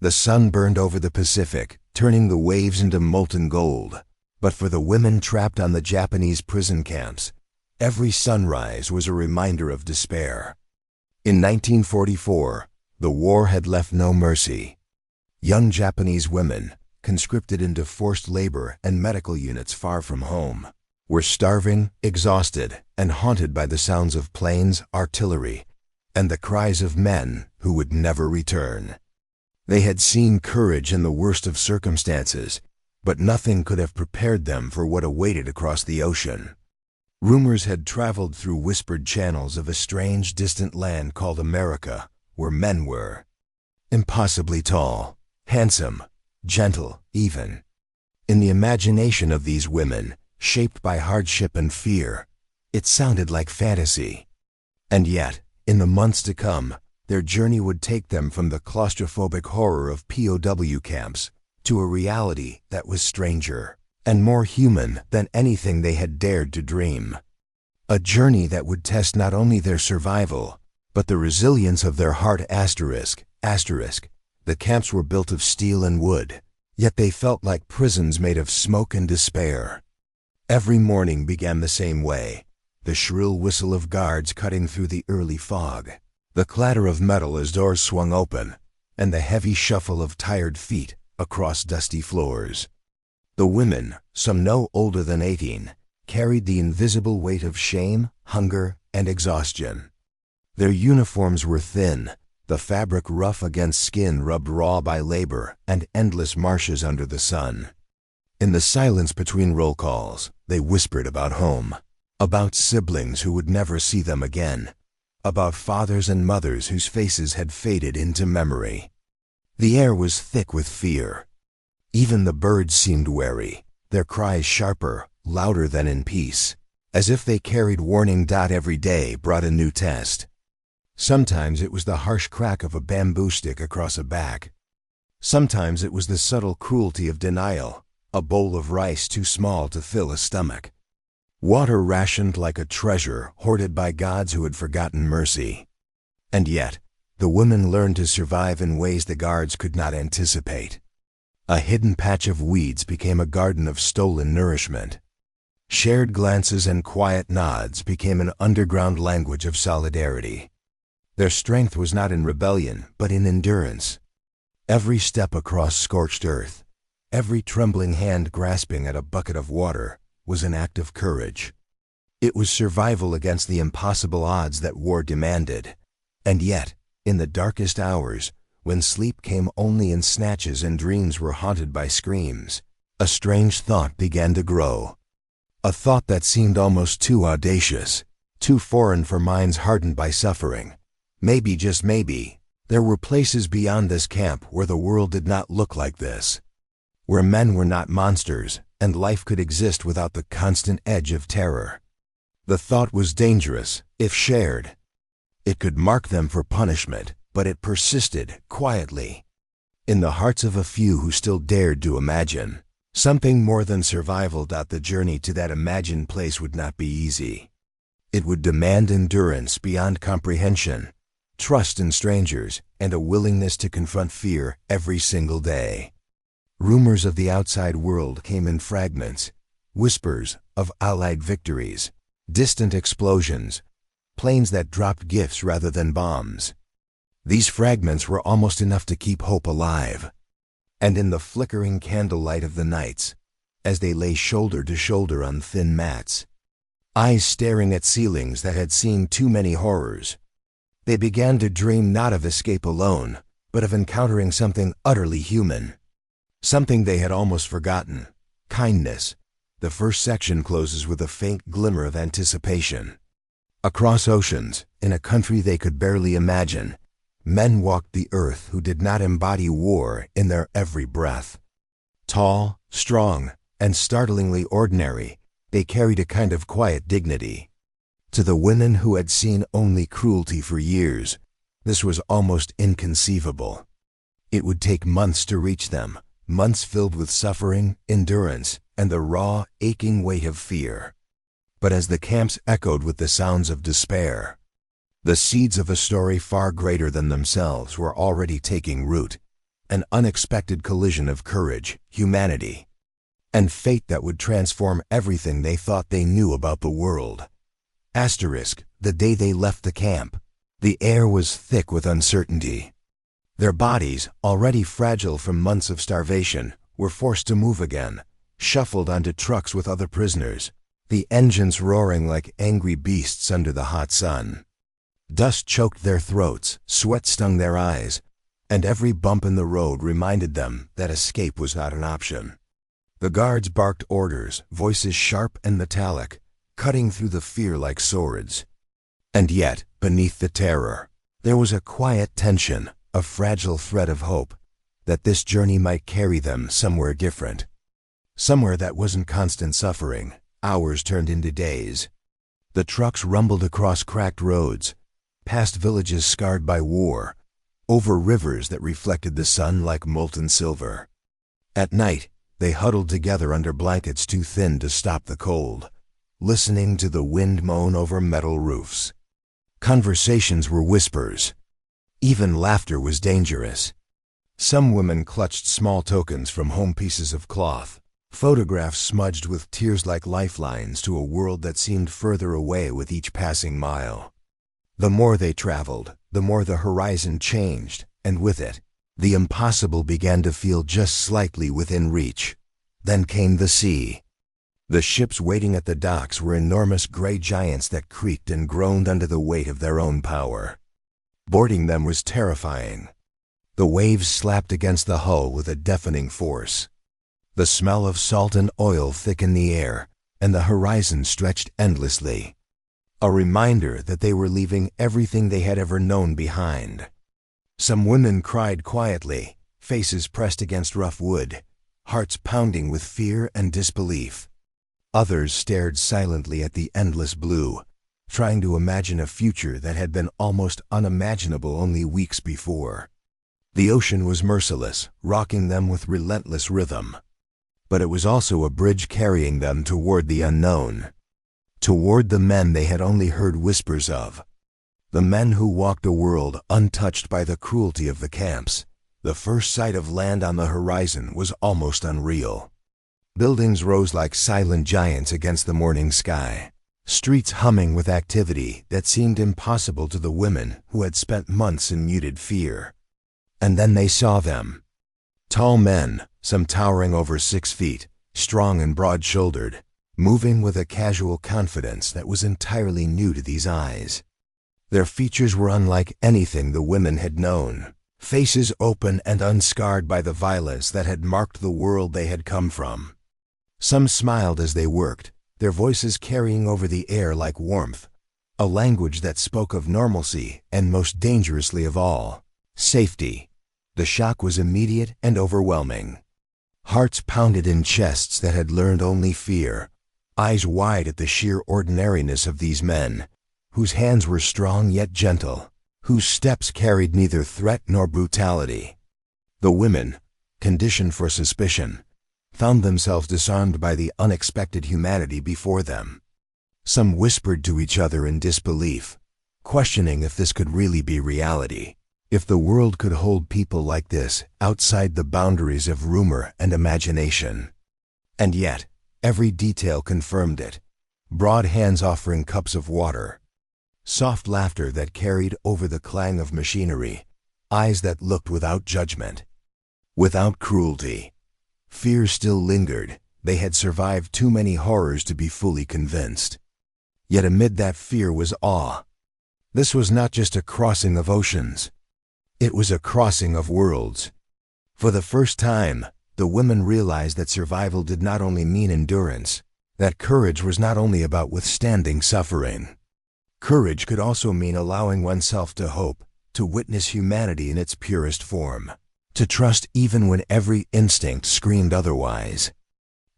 The sun burned over the Pacific, turning the waves into molten gold. But for the women trapped on the Japanese prison camps, every sunrise was a reminder of despair. In 1944, the war had left no mercy. Young Japanese women, conscripted into forced labor and medical units far from home, were starving, exhausted, and haunted by the sounds of planes, artillery, and the cries of men who would never return. They had seen courage in the worst of circumstances, but nothing could have prepared them for what awaited across the ocean. Rumors had traveled through whispered channels of a strange, distant land called America, where men were impossibly tall, handsome, gentle, even. In the imagination of these women, shaped by hardship and fear, it sounded like fantasy. And yet, in the months to come, their journey would take them from the claustrophobic horror of POW camps to a reality that was stranger and more human than anything they had dared to dream. A journey that would test not only their survival, but the resilience of their heart. The camps were built of steel and wood, yet they felt like prisons made of smoke and despair. Every morning began the same way, the shrill whistle of guards cutting through the early fog, the clatter of metal as doors swung open, and the heavy shuffle of tired feet across dusty floors. The women, some no older than 18, carried the invisible weight of shame, hunger, and exhaustion. Their uniforms were thin, the fabric rough against skin rubbed raw by labor and endless marches under the sun. In the silence between roll calls, they whispered about home, about siblings who would never see them again, about fathers and mothers whose faces had faded into memory. The air was thick with fear. Even the birds seemed wary, their cries sharper, louder than in peace, as if they carried warning. Every day brought a new test. Sometimes it was the harsh crack of a bamboo stick across a back. Sometimes it was the subtle cruelty of denial, a bowl of rice too small to fill a stomach. Water rationed like a treasure hoarded by gods who had forgotten mercy. And yet, the women learned to survive in ways the guards could not anticipate. A hidden patch of weeds became a garden of stolen nourishment. Shared glances and quiet nods became an underground language of solidarity. Their strength was not in rebellion, but in endurance. Every step across scorched earth, every trembling hand grasping at a bucket of water, was an act of courage. It was survival against the impossible odds that war demanded. And yet, in the darkest hours, when sleep came only in snatches and dreams were haunted by screams, a strange thought began to grow. A thought that seemed almost too audacious, too foreign for minds hardened by suffering. Maybe, just maybe, there were places beyond this camp where the world did not look like this, where men were not monsters, and life could exist without the constant edge of terror. The thought was dangerous, if shared. It could mark them for punishment, but it persisted, quietly, in the hearts of a few who still dared to imagine. Something more than survival. The journey to that imagined place would not be easy. It would demand endurance beyond comprehension, trust in strangers, and a willingness to confront fear every single day. Rumors of the outside world came in fragments, whispers of Allied victories, distant explosions, planes that dropped gifts rather than bombs. These fragments were almost enough to keep hope alive. And in the flickering candlelight of the nights, as they lay shoulder to shoulder on thin mats, eyes staring at ceilings that had seen too many horrors, they began to dream not of escape alone, but of encountering something utterly human. Something they had almost forgotten: kindness. The first section closes with a faint glimmer of anticipation. Across oceans, in a country they could barely imagine, men walked the earth who did not embody war in their every breath. Tall, strong, and startlingly ordinary, they carried a kind of quiet dignity. To the women who had seen only cruelty for years, this was almost inconceivable. It would take months to reach them, months filled with suffering, endurance, and the raw, aching weight of fear. But as the camps echoed with the sounds of despair, the seeds of a story far greater than themselves were already taking root. An unexpected collision of courage, humanity, and fate that would transform everything they thought they knew about the world. Asterisk, the day they left the camp, the air was thick with uncertainty. Their bodies, already fragile from months of starvation, were forced to move again, shuffled onto trucks with other prisoners, the engines roaring like angry beasts under the hot sun. Dust choked their throats, sweat stung their eyes, and every bump in the road reminded them that escape was not an option. The guards barked orders, voices sharp and metallic, cutting through the fear like swords. And yet, beneath the terror, there was a quiet tension, a fragile thread of hope, that this journey might carry them somewhere different. Somewhere that wasn't constant suffering. Hours turned into days. The trucks rumbled across cracked roads, past villages scarred by war, over rivers that reflected the sun like molten silver. At night, they huddled together under blankets too thin to stop the cold, listening to the wind moan over metal roofs. Conversations were whispers. Even laughter was dangerous. Some women clutched small tokens from home, pieces of cloth, photographs smudged with tears like lifelines to a world that seemed further away with each passing mile. The more they traveled, the more the horizon changed, and with it, the impossible began to feel just slightly within reach. Then came the sea. The ships waiting at the docks were enormous gray giants that creaked and groaned under the weight of their own power. Boarding them was terrifying. The waves slapped against the hull with a deafening force. The smell of salt and oil thickened the air, and the horizon stretched endlessly. A reminder that they were leaving everything they had ever known behind. Some women cried quietly, faces pressed against rough wood, hearts pounding with fear and disbelief. Others stared silently at the endless blue, trying to imagine a future that had been almost unimaginable only weeks before. The ocean was merciless, rocking them with relentless rhythm. But it was also a bridge carrying them toward the unknown. Toward the men they had only heard whispers of. The men who walked a world untouched by the cruelty of the camps. The first sight of land on the horizon was almost unreal. Buildings rose like silent giants against the morning sky, streets humming with activity that seemed impossible to the women who had spent months in muted fear. And then they saw them. Tall men, some towering over 6 feet, strong and broad-shouldered, moving with a casual confidence that was entirely new to these eyes. Their features were unlike anything the women had known, faces open and unscarred by the violence that had marked the world they had come from. Some smiled as they worked, their voices carrying over the air like warmth, a language that spoke of normalcy and, most dangerously of all, safety. The shock was immediate and overwhelming. Hearts pounded in chests that had learned only fear, eyes wide at the sheer ordinariness of these men, whose hands were strong yet gentle, whose steps carried neither threat nor brutality. The women, conditioned for suspicion, found themselves disarmed by the unexpected humanity before them. Some whispered to each other in disbelief, questioning if this could really be reality, if the world could hold people like this outside the boundaries of rumor and imagination. And yet, every detail confirmed it. Broad hands offering cups of water, soft laughter that carried over the clang of machinery, eyes that looked without judgment, without cruelty. Fear still lingered. They had survived too many horrors to be fully convinced. Yet amid that fear was awe. This was not just a crossing of oceans. It was a crossing of worlds. For the first time, the women realized that survival did not only mean endurance, that courage was not only about withstanding suffering. Courage could also mean allowing oneself to hope, to witness humanity in its purest form, to trust even when every instinct screamed otherwise.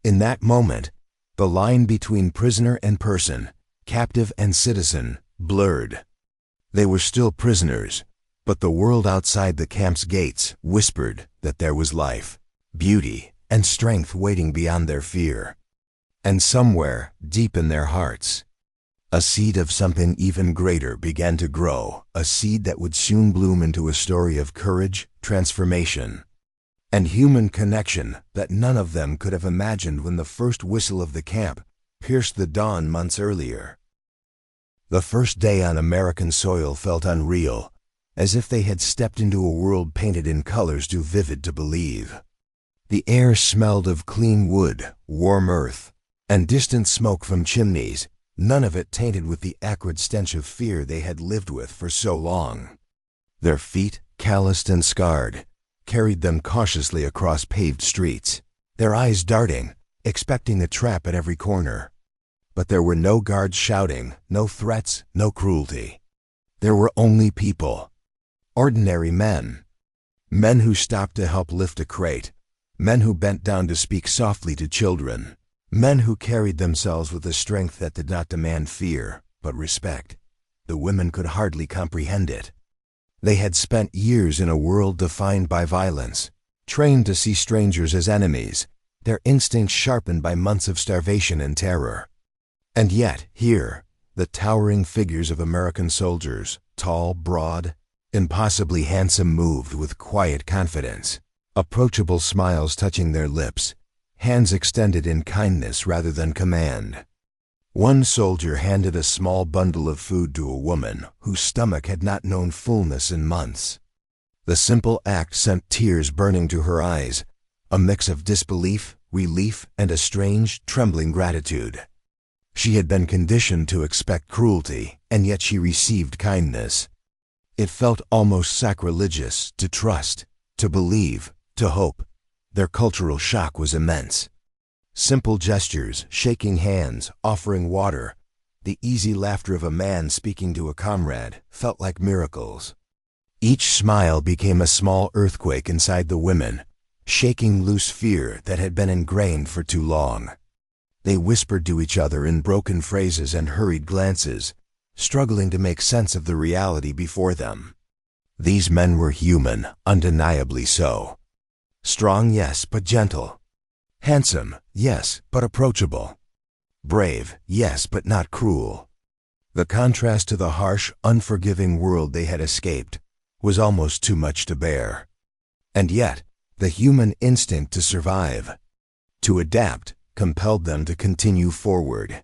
In that moment, the line between prisoner and person, captive and citizen, blurred. They were still prisoners, but the world outside the camp's gates whispered that there was life, beauty, and strength waiting beyond their fear. And somewhere, deep in their hearts, a seed of something even greater began to grow, a seed that would soon bloom into a story of courage, transformation, and human connection that none of them could have imagined when the first whistle of the camp pierced the dawn months earlier. The first day on American soil felt unreal, as if they had stepped into a world painted in colors too vivid to believe. The air smelled of clean wood, warm earth, and distant smoke from chimneys, none of it tainted with the acrid stench of fear they had lived with for so long. Their feet, calloused and scarred, carried them cautiously across paved streets, their eyes darting, expecting a trap at every corner. But there were no guards shouting, no threats, no cruelty. There were only people. Ordinary men. Men who stopped to help lift a crate. Men who bent down to speak softly to children. Men who carried themselves with a strength that did not demand fear, but respect. The women could hardly comprehend it. They had spent years in a world defined by violence, trained to see strangers as enemies, their instincts sharpened by months of starvation and terror. And yet, here, the towering figures of American soldiers, tall, broad, impossibly handsome, moved with quiet confidence, approachable smiles touching their lips, hands extended in kindness rather than command. One soldier handed a small bundle of food to a woman whose stomach had not known fullness in months. The simple act sent tears burning to her eyes, a mix of disbelief, relief, and a strange, trembling gratitude. She had been conditioned to expect cruelty, and yet she received kindness. It felt almost sacrilegious to trust, to believe, to hope. Their cultural shock was immense. Simple gestures, shaking hands, offering water, the easy laughter of a man speaking to a comrade, felt like miracles. Each smile became a small earthquake inside the women, shaking loose fear that had been ingrained for too long. They whispered to each other in broken phrases and hurried glances, struggling to make sense of the reality before them. These men were human, undeniably so. Strong, yes, but gentle. Handsome, yes, but approachable. Brave, yes, but not cruel. The contrast to the harsh, unforgiving world they had escaped was almost too much to bear. And yet, the human instinct to survive, to adapt, compelled them to continue forward,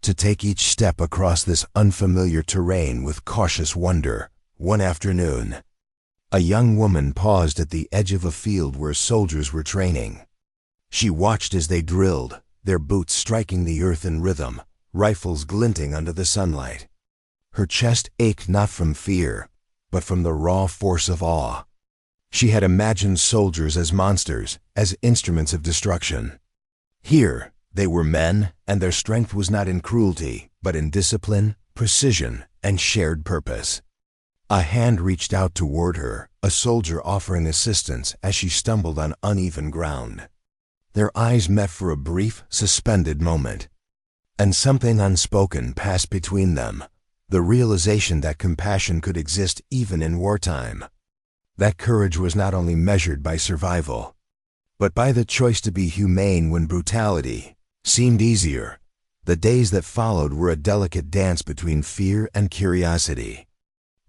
to take each step across this unfamiliar terrain with cautious wonder. One afternoon, a young woman paused at the edge of a field where soldiers were training. She watched as they drilled, their boots striking the earth in rhythm, rifles glinting under the sunlight. Her chest ached not from fear, but from the raw force of awe. She had imagined soldiers as monsters, as instruments of destruction. Here, they were men, and their strength was not in cruelty, but in discipline, precision, and shared purpose. A hand reached out toward her, a soldier offering assistance as she stumbled on uneven ground. Their eyes met for a brief, suspended moment, and something unspoken passed between them, the realization that compassion could exist even in wartime. That courage was not only measured by survival, but by the choice to be humane when brutality seemed easier. The days that followed were a delicate dance between fear and curiosity.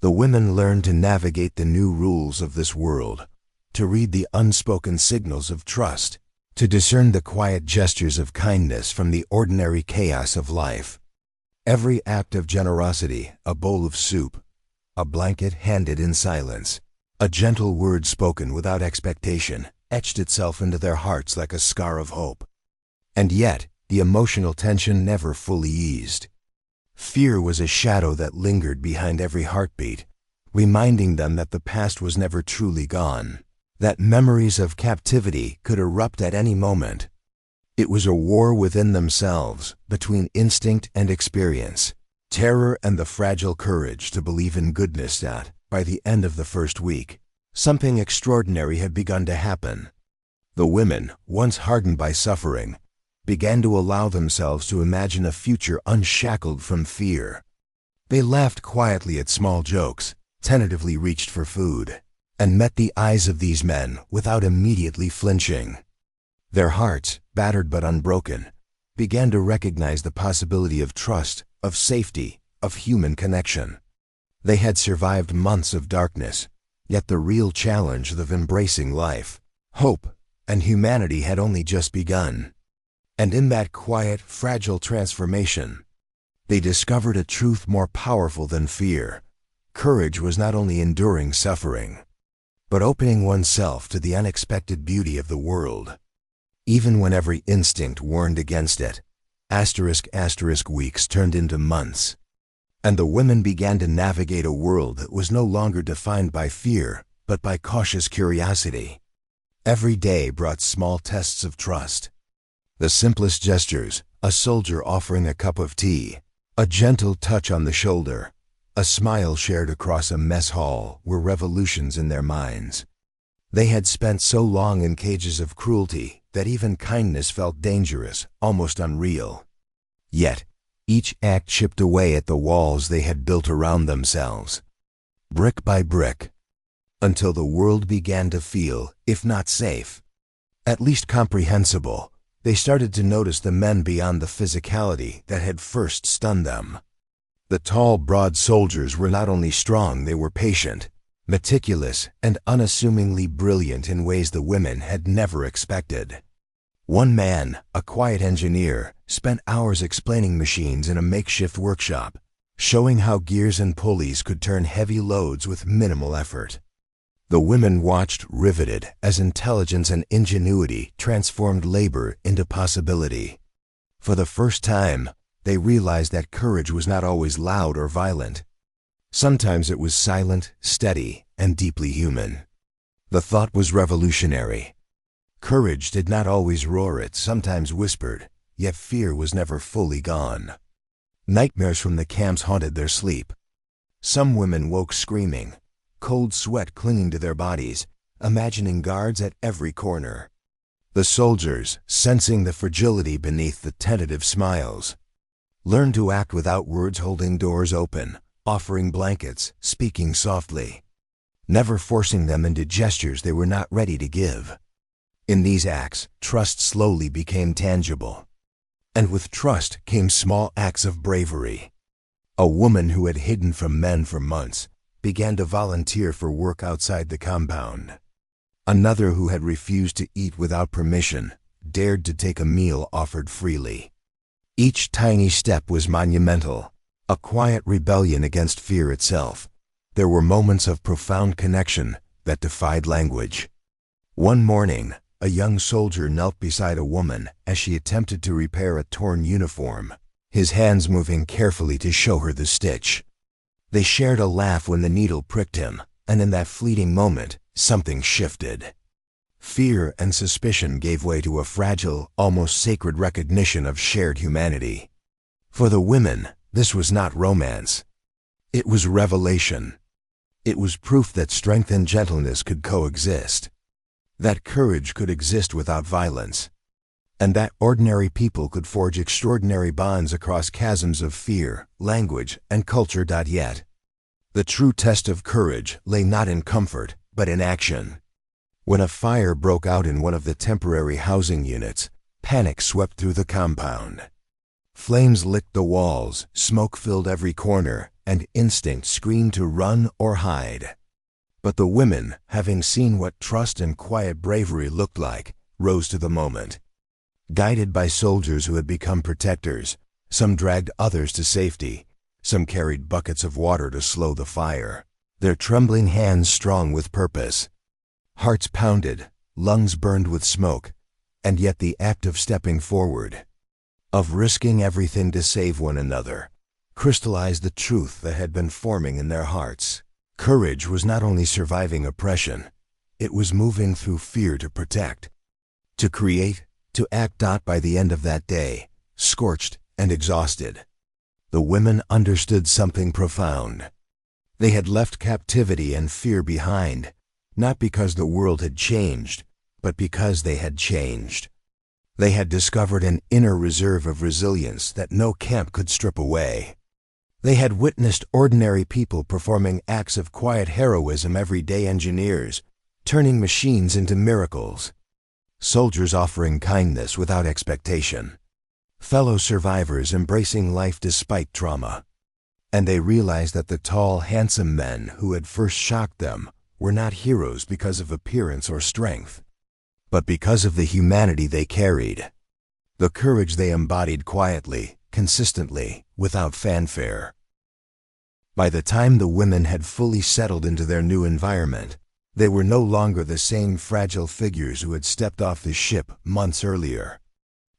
The women learned to navigate the new rules of this world, to read the unspoken signals of trust, to discern the quiet gestures of kindness from the ordinary chaos of life. Every act of generosity, a bowl of soup, a blanket handed in silence, a gentle word spoken without expectation, etched itself into their hearts like a scar of hope. And yet, the emotional tension never fully eased. Fear was a shadow that lingered behind every heartbeat, reminding them that the past was never truly gone, that memories of captivity could erupt at any moment. It was a war within themselves, between instinct and experience, terror and the fragile courage to believe in goodness that, by the end of the first week, something extraordinary had begun to happen. The women, once hardened by suffering, began to allow themselves to imagine a future unshackled from fear. They laughed quietly at small jokes, tentatively reached for food, and met the eyes of these men without immediately flinching. Their hearts, battered but unbroken, began to recognize the possibility of trust, of safety, of human connection. They had survived months of darkness, yet the real challenge of embracing life, Hope and humanity had only just begun. And in that quiet, fragile transformation, they discovered a truth more powerful than fear. Courage was not only enduring suffering, but opening oneself to the unexpected beauty of the world. Even when every instinct warned against it, weeks turned into months, and the women began to navigate a world that was no longer defined by fear, but by cautious curiosity. Every day brought small tests of trust. The simplest gestures, a soldier offering a cup of tea, a gentle touch on the shoulder, a smile shared across a mess hall, were revolutions in their minds. They had spent so long in cages of cruelty that even kindness felt dangerous, almost unreal. Yet, each act chipped away at the walls they had built around themselves, brick by brick, until the world began to feel, if not safe, at least comprehensible. They started to notice the men beyond the physicality that had first stunned them. The tall, broad soldiers were not only strong, they were patient, meticulous, and unassumingly brilliant in ways the women had never expected. One man, a quiet engineer, spent hours explaining machines in a makeshift workshop, showing how gears and pulleys could turn heavy loads with minimal effort. The women watched, riveted, as intelligence and ingenuity transformed labor into possibility. For the first time, they realized that courage was not always loud or violent. Sometimes it was silent, steady, and deeply human. The thought was revolutionary. Courage did not always roar, it sometimes whispered, yet fear was never fully gone. Nightmares from the camps haunted their sleep. Some women woke screaming, cold sweat clinging to their bodies, imagining guards at every corner. The soldiers, sensing the fragility beneath the tentative smiles, learned to act without words, holding doors open, offering blankets, speaking softly, never forcing them into gestures they were not ready to give. In these acts, trust slowly became tangible. And with trust came small acts of bravery. A woman who had hidden from men for months began to volunteer for work outside the compound. Another who had refused to eat without permission dared to take a meal offered freely. Each tiny step was monumental, a quiet rebellion against fear itself. There were moments of profound connection that defied language. One morning, a young soldier knelt beside a woman as she attempted to repair a torn uniform, his hands moving carefully to show her the stitch. They shared a laugh when the needle pricked him, and in that fleeting moment, something shifted. Fear and suspicion gave way to a fragile, almost sacred recognition of shared humanity. For the women, this was not romance. It was revelation. It was proof that strength and gentleness could coexist, that courage could exist without violence, and that ordinary people could forge extraordinary bonds across chasms of fear, language, and culture. Yet, the true test of courage lay not in comfort, but in action. When a fire broke out in one of the temporary housing units, panic swept through the compound. Flames licked the walls, smoke filled every corner, and instinct screamed to run or hide. But the women, having seen what trust and quiet bravery looked like, rose to the moment. Guided by soldiers who had become protectors, some dragged others to safety, some carried buckets of water to slow the fire, their trembling hands strong with purpose. Hearts pounded, lungs burned with smoke, and yet the act of stepping forward, of risking everything to save one another, crystallized the truth that had been forming in their hearts. Courage was not only surviving oppression, it was moving through fear to protect, to create, to act. By the end of that day, scorched and exhausted, the women understood something profound. They had left captivity and fear behind, not because the world had changed, but because they had changed. They had discovered an inner reserve of resilience that no camp could strip away. They had witnessed ordinary people performing acts of quiet heroism, everyday engineers, turning machines into miracles, soldiers offering kindness without expectation, fellow survivors embracing life despite trauma. And they realized that the tall, handsome men who had first shocked them were not heroes because of appearance or strength. but because of the humanity they carried, the courage they embodied quietly, consistently, without fanfare. By the time the women had fully settled into their new environment, they were no longer the same fragile figures who had stepped off the ship months earlier.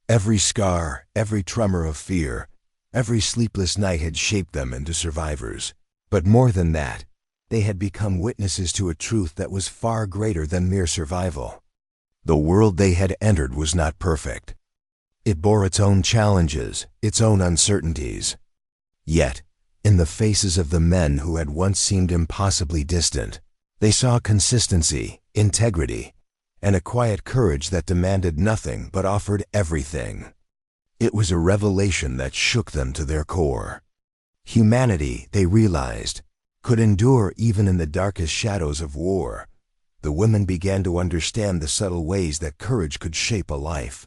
Every scar, every tremor of fear, every sleepless night had shaped them into survivors. But more than that, they had become witnesses to a truth that was far greater than mere survival. The world they had entered was not perfect. It bore its own challenges, its own uncertainties. Yet, in the faces of the men who had once seemed impossibly distant, they saw consistency, integrity, and a quiet courage that demanded nothing but offered everything. It was a revelation that shook them to their core. Humanity, they realized, could endure even in the darkest shadows of war. The women began to understand the subtle ways that courage could shape a life.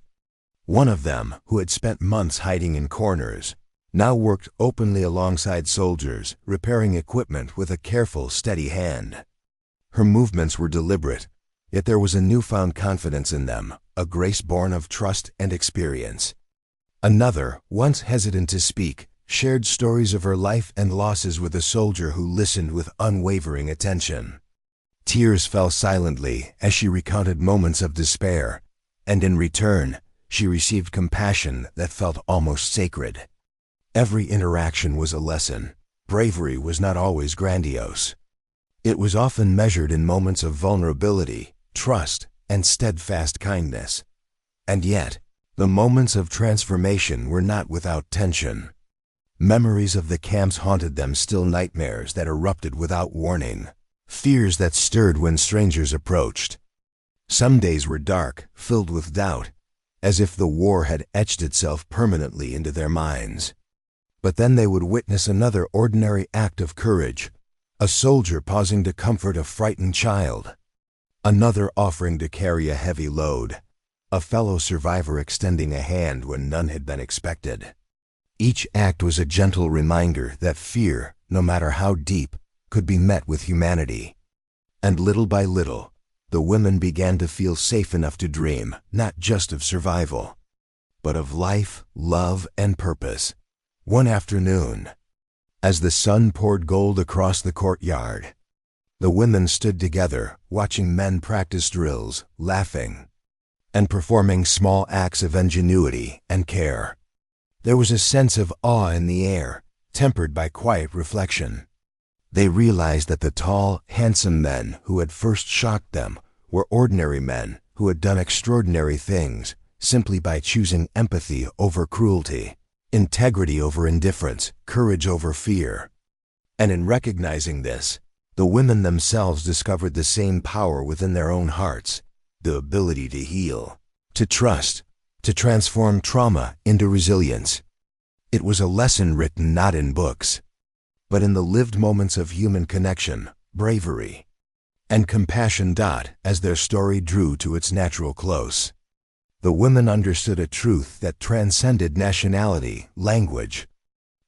One of them, who had spent months hiding in corners, now worked openly alongside soldiers, repairing equipment with a careful, steady hand. Her movements were deliberate, yet there was a newfound confidence in them, a grace born of trust and experience. Another, once hesitant to speak, shared stories of her life and losses with a soldier who listened with unwavering attention. Tears fell silently as she recounted moments of despair, and in return, she received compassion that felt almost sacred. Every interaction was a lesson. Bravery was not always grandiose. It was often measured in moments of vulnerability, trust, and steadfast kindness. And yet, the moments of transformation were not without tension. Memories of the camps haunted them, still nightmares that erupted without warning, fears that stirred when strangers approached. Some days were dark, filled with doubt, as if the war had etched itself permanently into their minds. But then they would witness another ordinary act of courage, a soldier pausing to comfort a frightened child, another offering to carry a heavy load, a fellow survivor extending a hand when none had been expected. Each act was a gentle reminder that fear, no matter how deep, could be met with humanity. And little by little, the women began to feel safe enough to dream, not just of survival, but of life, love, and purpose. One afternoon, as the sun poured gold across the courtyard, the women stood together, watching men practice drills, laughing, and performing small acts of ingenuity and care. There was a sense of awe in the air, tempered by quiet reflection. They realized that the tall, handsome men who had first shocked them were ordinary men who had done extraordinary things simply by choosing empathy over cruelty, integrity over indifference, courage over fear. And in recognizing this, the women themselves discovered the same power within their own hearts, the ability to heal, to trust, to transform trauma into resilience. It was a lesson written not in books, but in the lived moments of human connection, bravery, and compassion. As their story drew to its natural close, the women understood a truth that transcended nationality, language,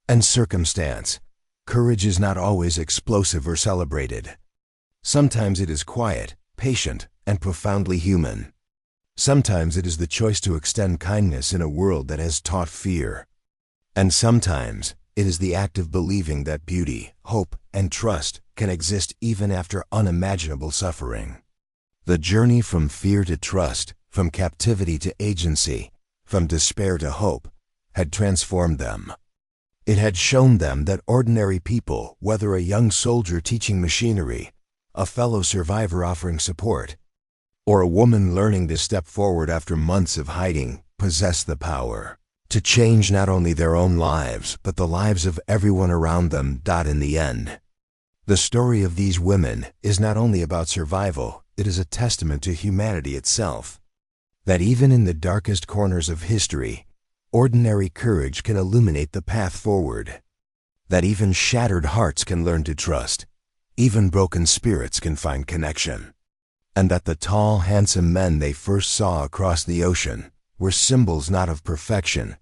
and circumstance. Courage is not always explosive or celebrated. Sometimes it is quiet, patient, and profoundly human. Sometimes it is the choice to extend kindness in a world that has taught fear. And sometimes it is the act of believing that beauty, hope, and trust can exist even after unimaginable suffering. The journey from fear to trust, from captivity to agency, from despair to hope, had transformed them. It had shown them that ordinary people, whether a young soldier teaching machinery, a fellow survivor offering support, or a woman learning to step forward after months of hiding, possess the power to change not only their own lives, but the lives of everyone around them. In the end, the story of these women is not only about survival, it is a testament to humanity itself. That even in the darkest corners of history, ordinary courage can illuminate the path forward. That even shattered hearts can learn to trust, even broken spirits can find connection. And that the tall, handsome men they first saw across the ocean were symbols not of perfection,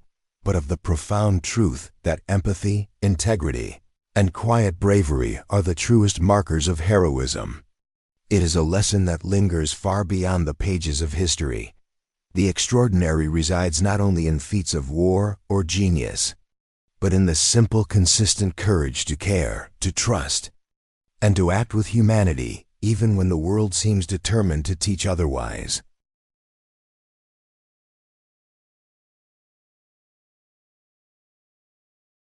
but of the profound truth that empathy, integrity, and quiet bravery are the truest markers of heroism. It is a lesson that lingers far beyond the pages of history. The extraordinary resides not only in feats of war or genius, but in the simple, consistent courage to care, to trust, and to act with humanity even when the world seems determined to teach otherwise.